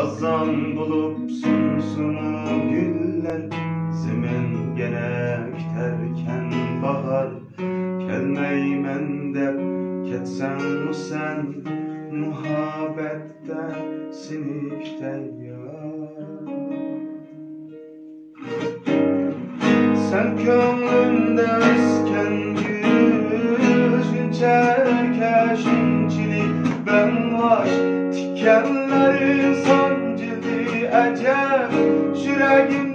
Hazan bulup sunsunu güller, zemin gene biterken bahar. Kelmeymen dep ketsen mi sen, muhabbette sinikte yar. Sen könglimde ösken yüzünce şinçilik ben var. Tikenleri sancılı ecel, yüreğim